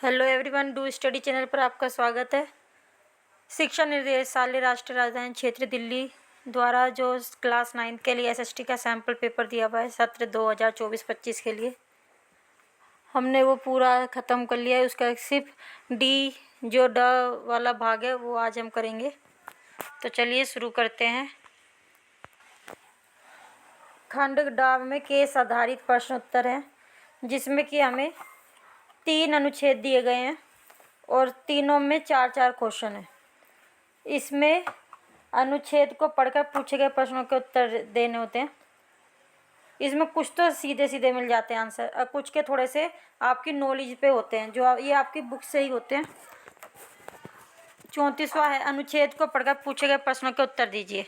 Hello everyone, do study channel पर आपका स्वागत है। शिक्षा निर्देशालय राष्ट्रीय राजधानी क्षेत्र दिल्ली द्वारा जो क्लास 9 के लिए एसएसटी का सैम्पल पेपर दिया हुआ है सत्र 2024-25 के लिए, हमने वो पूरा ख़त्म कर लिया है। उसका सिर्फ डी जो ड वाला भाग है वो आज हम करेंगे। तो चलिए शुरू करते हैं। खंड ड में केस आधारित प्रश्न उत्तर है, जिसमें कि हमें 3 अनुच्छेद दिए गए हैं और तीनों में 4-4 क्वेश्चन हैं। इसमें अनुच्छेद को पढ़कर पूछे गए प्रश्नों के उत्तर देने होते हैं। इसमें कुछ तो सीधे सीधे मिल जाते हैं आंसर और कुछ के थोड़े से आपकी नॉलेज पे होते हैं, जो ये आपकी बुक से ही होते हैं। 34वां है, अनुच्छेद को पढ़कर पूछे गए प्रश्नों के उत्तर दीजिए।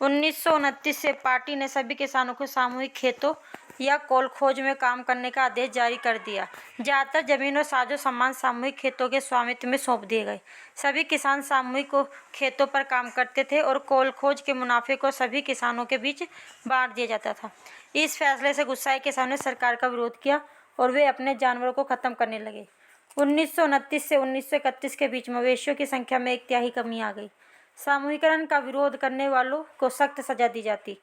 1929 से पार्टी ने सभी किसानों को सामूहिक खेतों या कोल खोज में काम करने का आदेश जारी कर दिया। ज़्यादातर जमीन और साजो सामान सामूहिक खेतों के स्वामित्व में सौंप दिए गए। सभी किसान सामूहिक खेतों पर काम करते थे और कोल खोज के मुनाफे को सभी किसानों के बीच बांट दिया जाता था। इस फैसले से गुस्साए किसानों ने सरकार का विरोध किया और वे अपने जानवरों को ख़त्म करने लगे। 1929 से 1931 के बीच मवेशियों की संख्या में 1/3 कमी आ गई। सामूहिकरण का विरोध करने वालों को सख्त सजा दी जाती।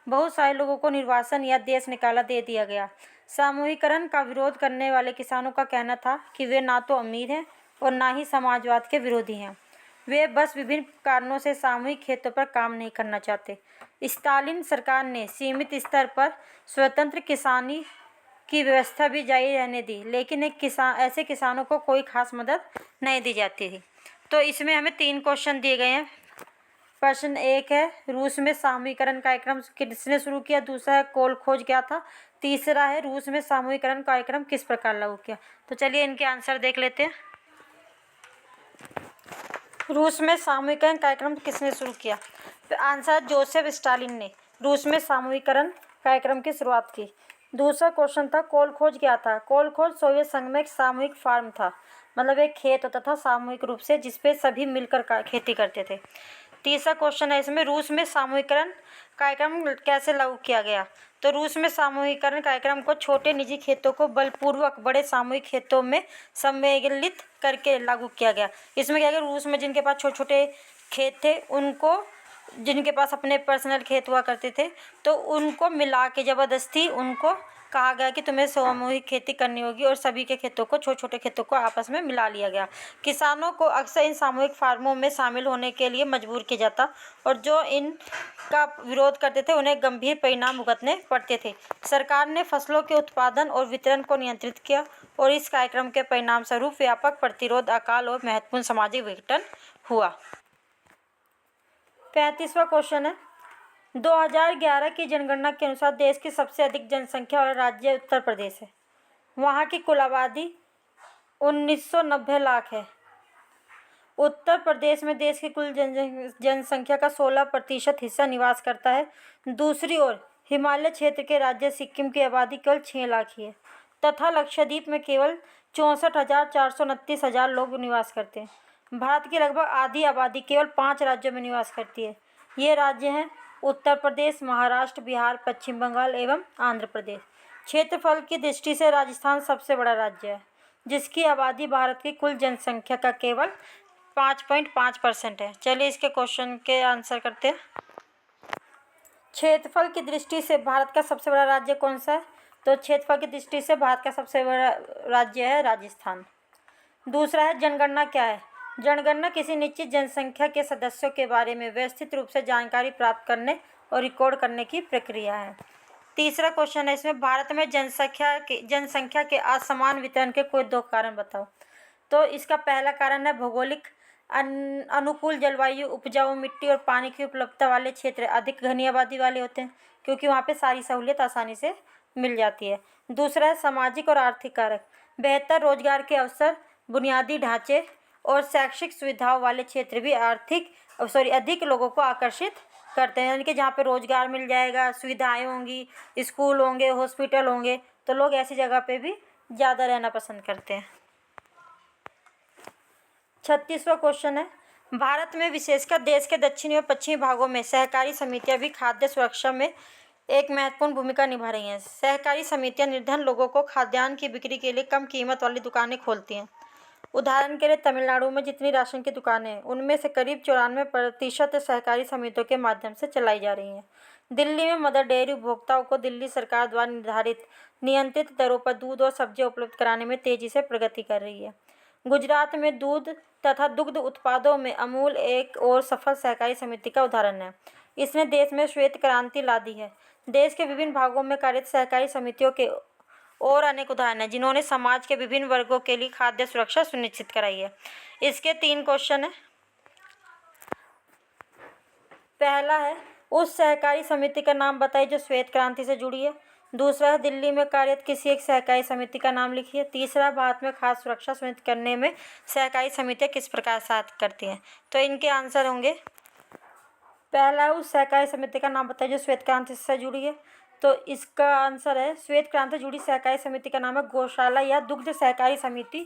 बहुत सारे लोगों को निर्वासन या देश निकाला दे दिया गया। सामूहिकरण का विरोध करने वाले किसानों का कहना था कि वे ना तो अमीर हैं और ना ही समाजवाद के विरोधी हैं। वे बस विभिन्न कारणों से सामूहिक खेतों पर काम नहीं करना चाहते। स्टालिन सरकार ने सीमित स्तर पर स्वतंत्र किसानी की व्यवस्था भी जारी रहने दी, लेकिन ऐसे किसानों को कोई खास मदद नहीं दी जाती थी। तो इसमें हमें 3 क्वेश्चन दिए गए हैं। प्रश्न 1 है, रूस में सामूहिकरण कार्यक्रम किसने शुरू किया। दूसरा है, कोल खोज क्या था। तीसरा है, रूस में सामूहिकरण कार्यक्रम किस प्रकार लागू किया। तो चलिए इनके आंसर देख लेते हैं। रूस में सामूहिकरण कार्यक्रम किसने शुरू किया। तो आंसर जोसेफ स्टालिन ने रूस में सामूहिकरण कार्यक्रम की शुरुआत की। दूसरा क्वेश्चन था, कोल खोज क्या था। कोल खोज सोवियत संघ में एक सामूहिक फार्म था, मतलब एक खेत होता था सामूहिक रूप से जिसपे सभी मिलकर खेती करते थे। तीसरा क्वेश्चन है इसमें, रूस में सामूहिकरण कार्यक्रम कैसे लागू किया गया। तो रूस में सामूहिकरण कार्यक्रम को छोटे निजी खेतों को बलपूर्वक बड़े सामूहिक खेतों में सम्मिलित करके लागू किया गया। इसमें क्या है, रूस में जिनके पास छोटे छोटे खेत थे, उनको जिनके पास अपने पर्सनल खेत हुआ करते थे, तो उनको मिला के ज़बरदस्ती उनको कहा गया कि तुम्हें सामूहिक खेती करनी होगी और सभी के खेतों को, छोटे छोटे खेतों को आपस में मिला लिया गया। किसानों को अक्सर इन सामूहिक फार्मों में शामिल होने के लिए मजबूर किया जाता और जो इनका विरोध करते थे उन्हें गंभीर परिणाम भुगतने पड़ते थे। सरकार ने फसलों के उत्पादन और वितरण को नियंत्रित किया और इस कार्यक्रम के परिणाम स्वरूप व्यापक प्रतिरोध, अकाल और महत्वपूर्ण सामाजिक विघटन हुआ। 35वां क्वेश्चन है, 2011 की जनगणना के अनुसार देश की सबसे अधिक जनसंख्या वाला राज्य उत्तर प्रदेश है। वहाँ की कुल आबादी 1990 लाख है। उत्तर प्रदेश में देश की कुल जनसंख्या का 16% हिस्सा निवास करता है। दूसरी ओर हिमालय क्षेत्र के राज्य सिक्किम की आबादी केवल 6 लाख ही है तथा लक्षद्वीप में केवल 64,429 लोग निवास करते हैं। भारत की लगभग आधी आबादी केवल 5 राज्यों में निवास करती है। ये राज्य हैं उत्तर प्रदेश, महाराष्ट्र, बिहार, पश्चिम बंगाल एवं आंध्र प्रदेश। क्षेत्रफल की दृष्टि से राजस्थान सबसे बड़ा राज्य है, जिसकी आबादी भारत की कुल जनसंख्या का केवल 5.5% है। चलिए इसके क्वेश्चन के आंसर करते हैं। क्षेत्रफल की दृष्टि से भारत का सबसे बड़ा राज्य कौन सा है। तो क्षेत्रफल की दृष्टि से भारत का सबसे बड़ा राज्य है राजस्थान। दूसरा है, जनगणना क्या है। जनगणना किसी निश्चित जनसंख्या के सदस्यों के बारे में व्यवस्थित रूप से जानकारी प्राप्त करने और रिकॉर्ड करने की प्रक्रिया है। तीसरा क्वेश्चन है इसमें, भारत में जनसंख्या के असमान वितरण के कोई 2 कारण बताओ। तो इसका पहला कारण है भौगोलिक अनुकूल जलवायु, उपजाऊ मिट्टी और पानी की उपलब्धता वाले क्षेत्र अधिक घनी आबादी वाले होते हैं, क्योंकि वहाँ पे सारी सहूलियत आसानी से मिल जाती है। दूसरा है सामाजिक और आर्थिक कारक, बेहतर रोजगार के अवसर, बुनियादी ढांचे और शैक्षिक सुविधाओं वाले क्षेत्र भी अधिक लोगों को आकर्षित करते हैं। यानी कि जहाँ पे रोजगार मिल जाएगा, सुविधाएं होंगी, स्कूल होंगे, हॉस्पिटल होंगे, तो लोग ऐसी जगह पे भी ज़्यादा रहना पसंद करते हैं। 36वां क्वेश्चन है, भारत में विशेषकर देश के दक्षिणी और पश्चिमी भागों में सहकारी समितियां भी खाद्य सुरक्षा में एक महत्वपूर्ण भूमिका निभा रही हैं। सहकारी समितियां निर्धन लोगों को खाद्यान्न की बिक्री के लिए कम कीमत वाली दुकानें खोलती हैं उदाहरण के लिए तमिलनाडु में जितनी राशन की दुकानें हैं उनमें से करीब 94% सहकारी समितियों के माध्यम से चलाई जा रही हैं। दिल्ली में मदर डेयरी उपभोक्ताओं को दिल्ली सरकार द्वारा निर्धारित नियंत्रित दरों पर दूध और सब्जियां उपलब्ध कराने में तेजी से प्रगति कर रही है। गुजरात में दूध तथा दुग्ध उत्पादों में अमूल एक और सफल सहकारी समिति का उदाहरण है। इसने देश में श्वेत क्रांति ला दी है। देश के विभिन्न भागों में कार्यरत सहकारी समितियों के और अनेक उदाहरण हैं जिन्होंने समाज के विभिन्न वर्गों के लिए खाद्य सुरक्षा सुनिश्चित कराई है। इसके 3 क्वेश्चन है। पहला है, उस सहकारी समिति का नाम बताइए जो श्वेत क्रांति से जुड़ी है। दूसरा है, दिल्ली में कार्यरत किसी एक सहकारी समिति का नाम लिखिए। तीसरा, भारत में खाद्य सुरक्षा सुनिश्चित करने में सहकारी समितियां किस प्रकार सहायता करती हैं। तो इनके आंसर होंगे, पहला है, उस सहकारी समिति का नाम बताइए जो श्वेत क्रांति से जुड़ी है। तो इसका आंसर है, श्वेत क्रांति से जुड़ी सहकारी समिति का नाम है गौशाला या दुग्ध सहकारी समिति।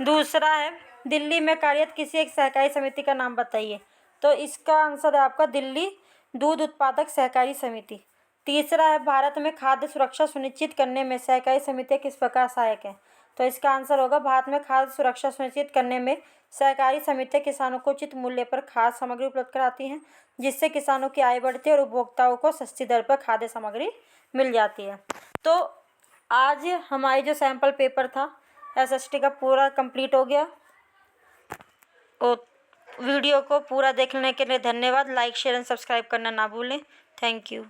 दूसरा है, दिल्ली में कार्यरत किसी एक सहकारी समिति का नाम बताइए। तो इसका आंसर है आपका दिल्ली दूध उत्पादक सहकारी समिति। तीसरा है, भारत में खाद्य सुरक्षा सुनिश्चित करने में सहकारी समितियां किस प्रकार सहायक हैं। तो इसका आंसर होगा, भारत में खाद्य सुरक्षा सुनिश्चित करने में सहकारी समितियां किसानों को उचित मूल्य पर खाद्य सामग्री उपलब्ध कराती हैं, जिससे किसानों की आय बढ़ती है और उपभोक्ताओं को सस्ती दर पर खाद्य सामग्री मिल जाती है। तो आज हमारी जो सैम्पल पेपर था SST का पूरा कंप्लीट हो गया। और वीडियो को पूरा देखने के लिए धन्यवाद। लाइक, शेयर एंड सब्सक्राइब करना ना भूलें। Thank you.